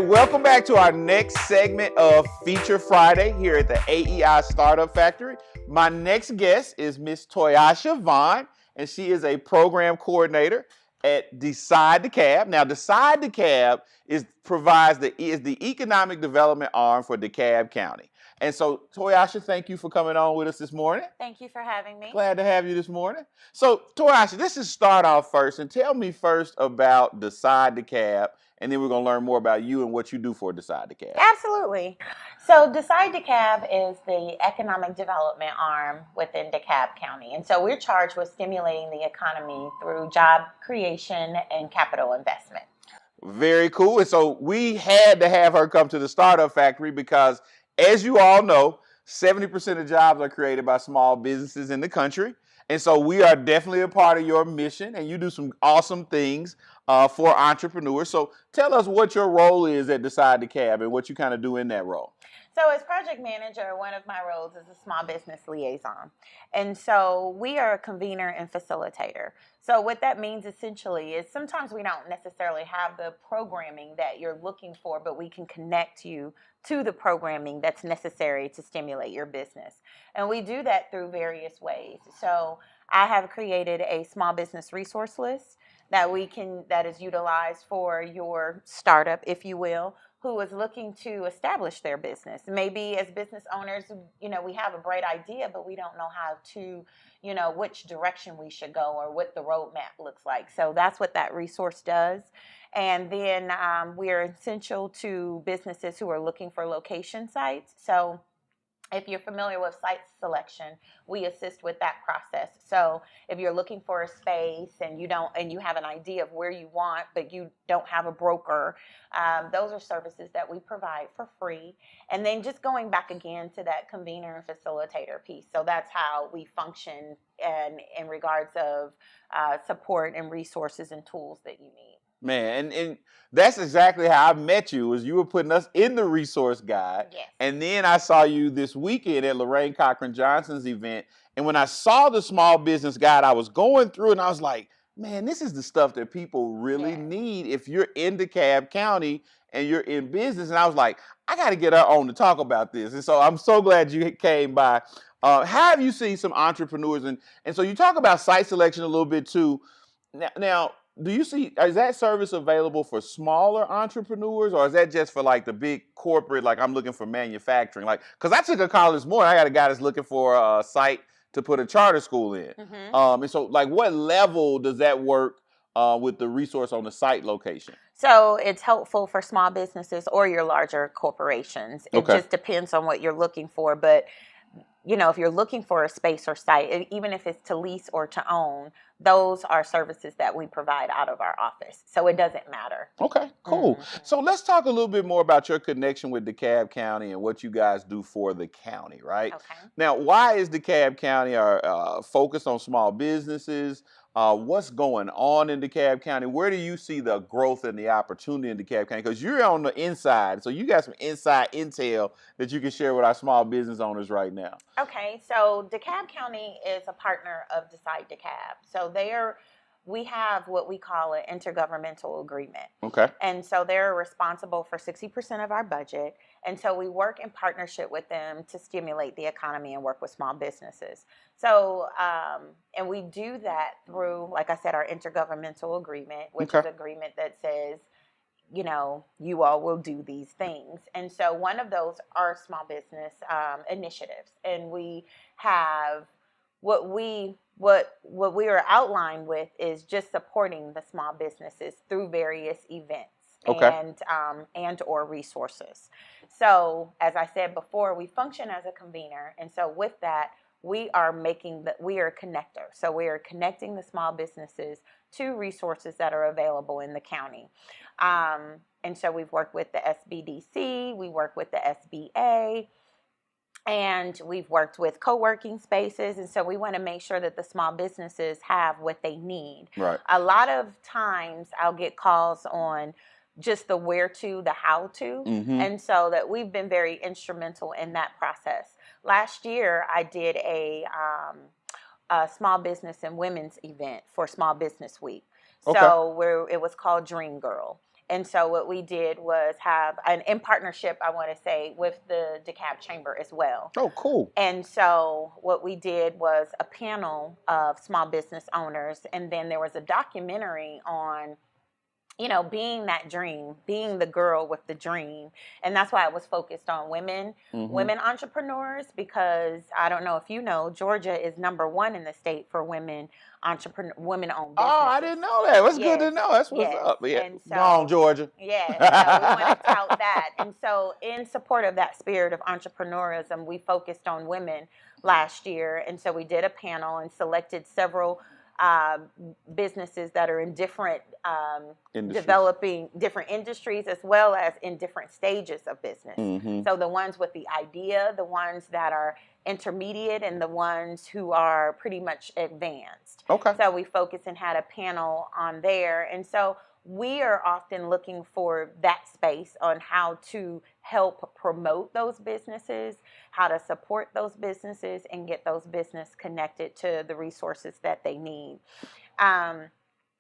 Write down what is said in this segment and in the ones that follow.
welcome back to our next segment of Feature Friday here at the AEI Startup Factory. My next guest is Miss Toyasha Vaughn, and she is a program coordinator at Dekalb. Now, Dekalb is the economic development arm for Dekalb County. And so, Toyasha, thank you for coming on with us this morning. Thank you for having me. Glad to have you this morning. So, Toyasha, let's just start off first and tell me first about Dekalb, and then we're going to learn more about you and what you do for Dekalb. Absolutely. So Dekalb is the economic development arm within Dekalb County. And so we're charged with stimulating the economy through job creation and capital investment. Very cool. And so we had to have her come to the Startup Factory because, as you all know, 70% of jobs are created by small businesses in the country. And so we are definitely a part of your mission, and you do some awesome things for entrepreneurs. So tell us what your role is at Dekalb and what you kind of do in that role. So as project manager, one of my roles is a small business liaison. And so we are a convener and facilitator. So what that means essentially is sometimes we don't necessarily have the programming that you're looking for, but we can connect you to the programming that's necessary to stimulate your business. And we do that through various ways. So I have created a small business resource list that is utilized for your startup, if you will, who is looking to establish their business. Maybe as business owners, we have a bright idea, but we don't know how to, which direction we should go or what the roadmap looks like. So that's what that resource does. And then we are essential to businesses who are looking for location sites. So if you're familiar with site selection, we assist with that process. So if you're looking for a space and you have an idea of where you want, but you don't have a broker, those are services that we provide for free. And then just going back again to that convener and facilitator piece. So that's how we function in regards of support and resources and tools that you need. Man, and that's exactly how I met you, was you were putting us in the resource guide. Yes. And then I saw you this weekend at Lorraine Cochran Johnson's event. And when I saw the small business guide, I was going through and I was like, man, this is the stuff that people really need if you're in Dekalb County and you're in business. And I was like, I got to get her on to talk about this. And so I'm so glad you came by. How have you seen some entrepreneurs? And so you talk about site selection a little bit too. Now, is that service available for smaller entrepreneurs, or is that just for like the big corporate, like I'm looking for manufacturing? Like, because I took a call this morning, I got a guy that's looking for a site to put a charter school in. Mm-hmm. And so like what level does that work with the resource on the site location? So it's helpful for small businesses or your larger corporations. It just depends on what you're looking for. But if you're looking for a space or site, even if it's to lease or to own, those are services that we provide out of our office. So it doesn't matter. Okay, cool. Mm-hmm. So let's talk a little bit more about your connection with Dekalb County and what you guys do for the county, right? Okay. Now, why is Dekalb County focused on small businesses? What's going on in Dekalb County? Where do you see the growth and the opportunity in Dekalb County? Because you're on the inside, so you got some inside intel that you can share with our small business owners right now. Okay, so Dekalb County is a partner of Decide Dekalb. So we have what we call an intergovernmental agreement. Okay. And so they're responsible for 60% of our budget. And so we work in partnership with them to stimulate the economy and work with small businesses. So, and we do that through, like I said, our intergovernmental agreement, which is an agreement that says, you all will do these things. And so one of those are small business initiatives. And we have what we are outlined with is just supporting the small businesses through various events and or resources. So as I said before, we function as a convener. And so with that, we are a connector. So we are connecting the small businesses to resources that are available in the county. And so we've worked with the SBDC, we work with the SBA, and we've worked with co-working spaces. And so we want to make sure that the small businesses have what they need. Right. A lot of times I'll get calls on just the where to, the how to. Mm-hmm. And so that we've been very instrumental in that process. Last year, I did a small business and women's event for Small Business Week. So it was called Dream Girl. And so what we did was have an in partnership, I want to say, with the Dekalb Chamber as well. Oh, cool. And so what we did was a panel of small business owners, and then there was a documentary on, you know, being that dream, being the girl with the dream. And that's why I was focused on women entrepreneurs, because I don't know if you know, Georgia is #1 in the state for women women-owned businesses. Oh, I didn't know that. That's good to know. That's what's up. Yeah. And so, go on, Georgia. Yeah, so we want to tout that. And so in support of that spirit of entrepreneurism, we focused on women last year. And so we did a panel and selected several businesses that are in different developing different industries, as well as in different stages of business. So the ones with the idea, the ones that are intermediate, and the ones who are pretty much advanced. Okay. So we focused and had a panel on there. And so we are often looking for that space on how to help promote those businesses, how to support those businesses, and get those businesses connected to the resources that they need.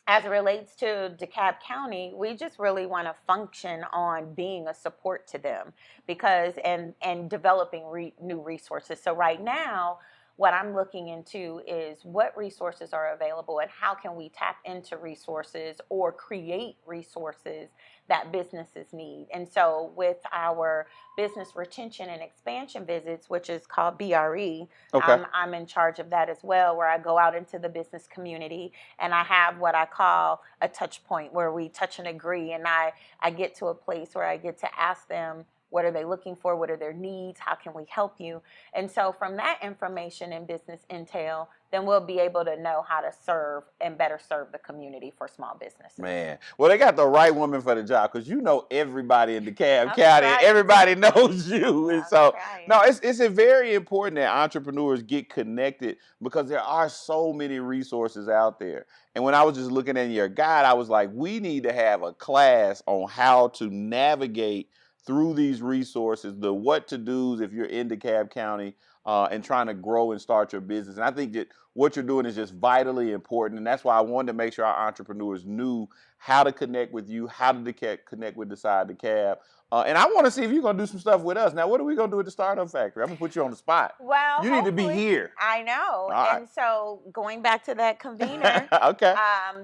As it relates to Dekalb County, we just really want to function on being a support to them, because and developing new resources. So right now, what I'm looking into is what resources are available and how can we tap into resources or create resources that businesses need. And so with our business retention and expansion visits, which is called BRE, I'm in charge of that as well, where I go out into the business community and I have what I call a touch point, where we touch and agree, and I get to a place where I get to ask them, what are they looking for? What are their needs? How can we help you? And so from that information and business intel, then we'll be able to know how to serve and better serve the community for small businesses. Man, well, they got the right woman for the job, because you know everybody in Dekalb County. Everybody knows you. And so, no, it's very important that entrepreneurs get connected, because there are so many resources out there. And when I was just looking at your guide, I was like, we need to have a class on how to navigate through these resources, the what to do's if you're in Dekalb County and trying to grow and start your business. And I think that what you're doing is just vitally important. And that's why I wanted to make sure our entrepreneurs knew how to connect with you, how to connect with Decide Dekalb. And I want to see if you're going to do some stuff with us. Now, what are we going to do at the Startup Factory? I'm going to put you on the spot. Well, you need to be here. I know. And so going back to that convener,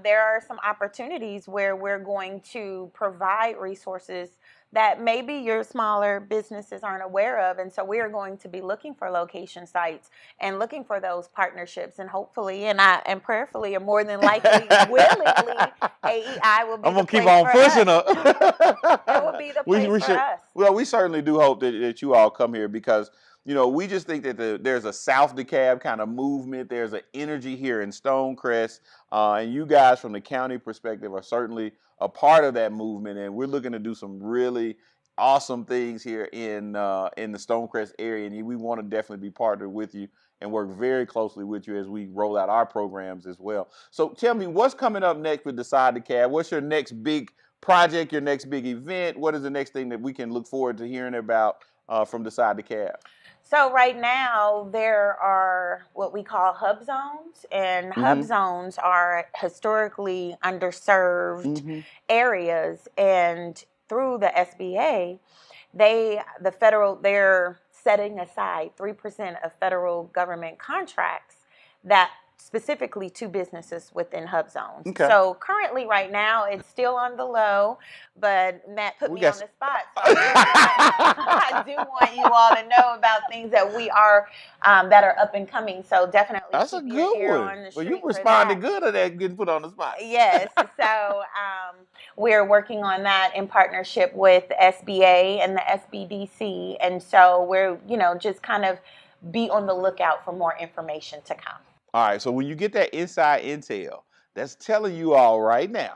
there are some opportunities where we're going to provide resources that maybe your smaller businesses aren't aware of. And so we are going to be looking for location sites and looking for those partnerships, and hopefully and prayerfully, and more than likely, willingly, AEI will be I'm going to keep on pushing her. It will be the place for us. Well, we certainly do hope that you all come here, because you know, we just think that there's a South Dekalb kind of movement. There's an energy here in Stonecrest. And you guys from the county perspective are certainly a part of that movement. And we're looking to do some really awesome things here in the Stonecrest area. And we want to definitely be partnered with you and work very closely with you as we roll out our programs as well. So tell me, what's coming up next with Decide Dekalb? What's your next big project, your next big event? What is the next thing that we can look forward to hearing about from Decide Dekalb? So right now, there are what we call hub zones, and hub zones are historically underserved areas. And through the SBA, they're setting aside 3% of federal government contracts that specifically to businesses within hub zones. So currently, right now, it's still on the low, but Matt put me on the spot. So I do want you all to know about things that we are that are up and coming. So definitely that's keep a your good ear one. on the Well, street you responded good to that, getting put on the spot. Yes. So we're working on that in partnership with the SBA and the SBDC, and so we're just kind of be on the lookout for more information to come. All right, so when you get that inside intel, that's telling you all right now,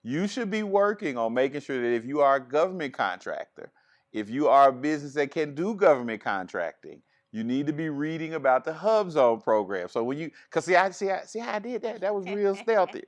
you should be working on making sure that if you are a government contractor, if you are a business that can do government contracting, you need to be reading about the Hub Zone program. So when you, cause see how I did that. That was real stealthy.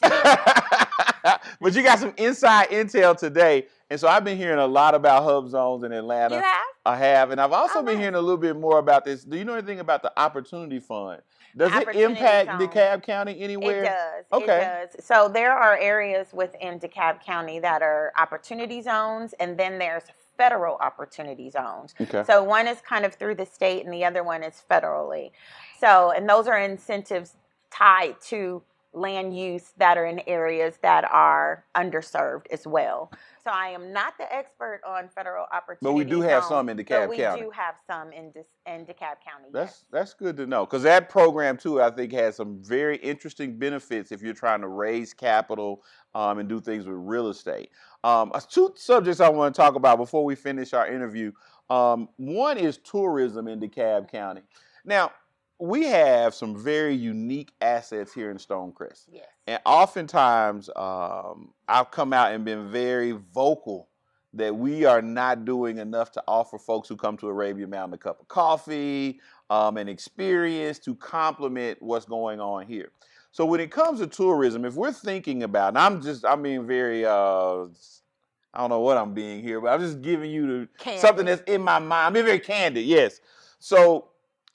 But you got some inside intel today, and so I've been hearing a lot about Hub Zones in Atlanta. You have? I have, and I've also been hearing a little bit more about this. Do you know anything about the Opportunity Fund? Does it impact DeKalb County anywhere? It does. Okay. It does. So there are areas within DeKalb County that are opportunity zones, and then there's federal opportunity zones. Okay. So one is kind of through the state, and the other one is federally. So, and those are incentives tied to land use that are in areas that are underserved as well. So I am not the expert on federal opportunity. But we do have some in DeKalb County. We do have some in DeKalb County. That's good to know, because that program too, I think, has some very interesting benefits if you're trying to raise capital and do things with real estate. Two subjects I want to talk about before we finish our interview. One is tourism in DeKalb County. Now, we have some very unique assets here in Stonecrest. Yes. And oftentimes, I've come out and been very vocal that we are not doing enough to offer folks who come to Arabia Mountain a cup of coffee, an experience to complement what's going on here. So when it comes to tourism, if we're thinking about, and I'm being very, I don't know what I'm being here, but I'm just giving you something that's in my mind. I'm being very candid, yes. So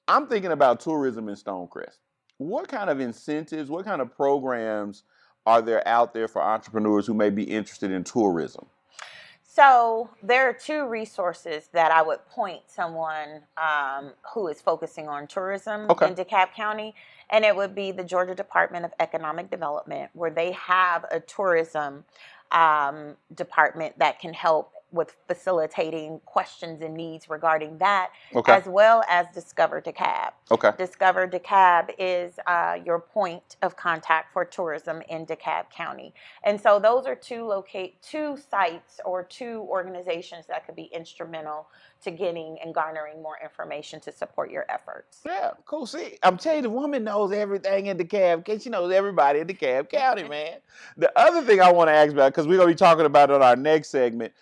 I'm thinking about tourism in Stonecrest. What kind of incentives, what kind of programs are there out there for entrepreneurs who may be interested in tourism? So there are two resources that I would point someone who is focusing on tourism in DeKalb County, and it would be the Georgia Department of Economic Development, where they have a tourism department that can help with facilitating questions and needs regarding that, as well as Discover DeKalb. Discover DeKalb is your point of contact for tourism in DeKalb County. And so those are two sites or two organizations that could be instrumental to getting and garnering more information to support your efforts. Yeah, cool. See, I'm telling you, the woman knows everything in DeKalb County. She knows everybody in DeKalb County, man. The other thing I want to ask about, because we're going to be talking about it on our next segment,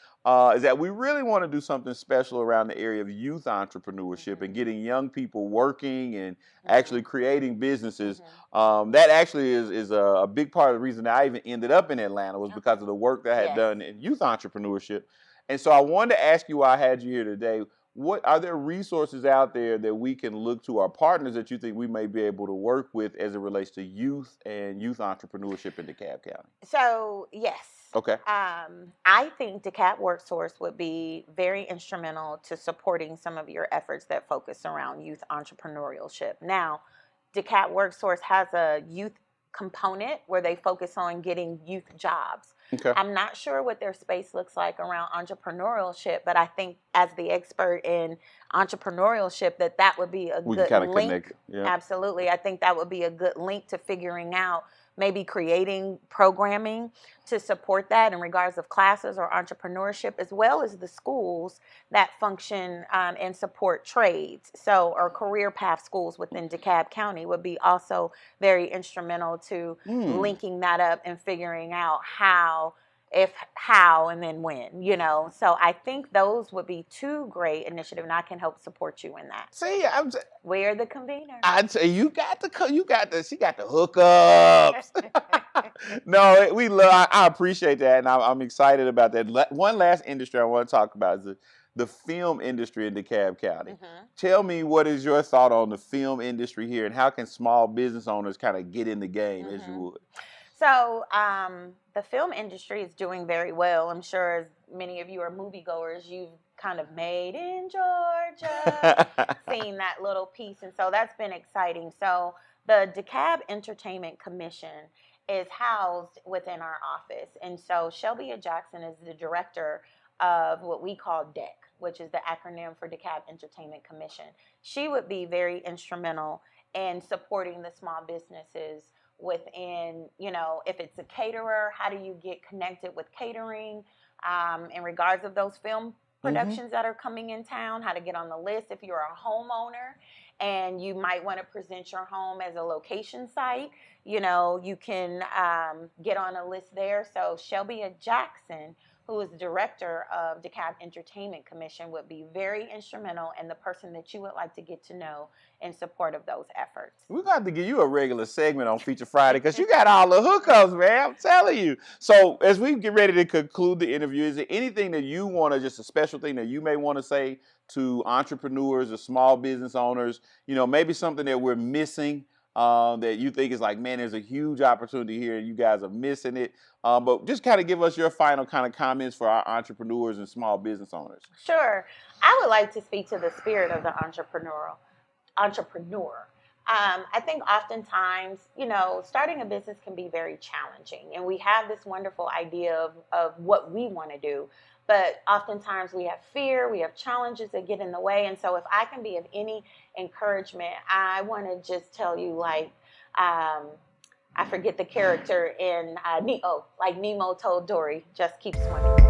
is that we really want to do something special around the area of youth entrepreneurship and getting young people working and actually creating businesses. That actually is a big part of the reason that I even ended up in Atlanta, was because of the work that I had done in youth entrepreneurship. And so I wanted to ask you why I had you here today. What are there resources out there that we can look to, our partners that you think we may be able to work with as it relates to youth and youth entrepreneurship in DeKalb County? So, yes. Okay. I think DeKalb WorkSource would be very instrumental to supporting some of your efforts that focus around youth entrepreneurship. Now, DeKalb WorkSource has a youth component where they focus on getting youth jobs. I'm not sure what their space looks like around entrepreneurship, but I think as the expert in entrepreneurship that would be a good link. Absolutely. I think that would be a good link to figuring out maybe creating programming to support that in regards of classes or entrepreneurship, as well as the schools that function and support trades. So, or career path schools within DeKalb County would be also very instrumental to linking that up and figuring out how, and then when, So I think those would be two great initiatives, and I can help support you in that. See, we're the convener. I'd say she got the hookups. No, I appreciate that, and I'm excited about that. One last industry I want to talk about is the film industry in DeKalb County. Tell me, what is your thought on the film industry here, and how can small business owners kind of get in the game, as you would? So the film industry is doing very well. I'm sure as many of you are moviegoers, you've kind of Made in Georgia, seen that little piece. And so that's been exciting. So the DeKalb Entertainment Commission is housed within our office. And so Shelby Jackson is the director of what we call DEC, which is the acronym for DeKalb Entertainment Commission. She would be very instrumental in supporting the small businesses within, if it's a caterer, how do you get connected with catering in regards of those film productions that are coming in town, how to get on the list if you're a homeowner and you might want to present your home as a location site, you can get on a list there. So Shelby Jackson, who is the director of DeKalb Entertainment Commission, would be very instrumental and the person that you would like to get to know in support of those efforts. We're going to have to give you a regular segment on Feature Friday because you got all the hookups, man. I'm telling you. So as we get ready to conclude the interview, is there anything that you want to, just a special thing that you may want to say to entrepreneurs or small business owners, maybe something that we're missing that you think is like, man, there's a huge opportunity here and you guys are missing it. But just kind of give us your final kind of comments for our entrepreneurs and small business owners. Sure. I would like to speak to the spirit of the entrepreneur. I think oftentimes, starting a business can be very challenging, and we have this wonderful idea of what we want to do, but oftentimes we have fear, we have challenges that get in the way. And so if I can be of any encouragement, I want to just tell you, I forget the character in Nemo, like Nemo told Dory, just keep swimming.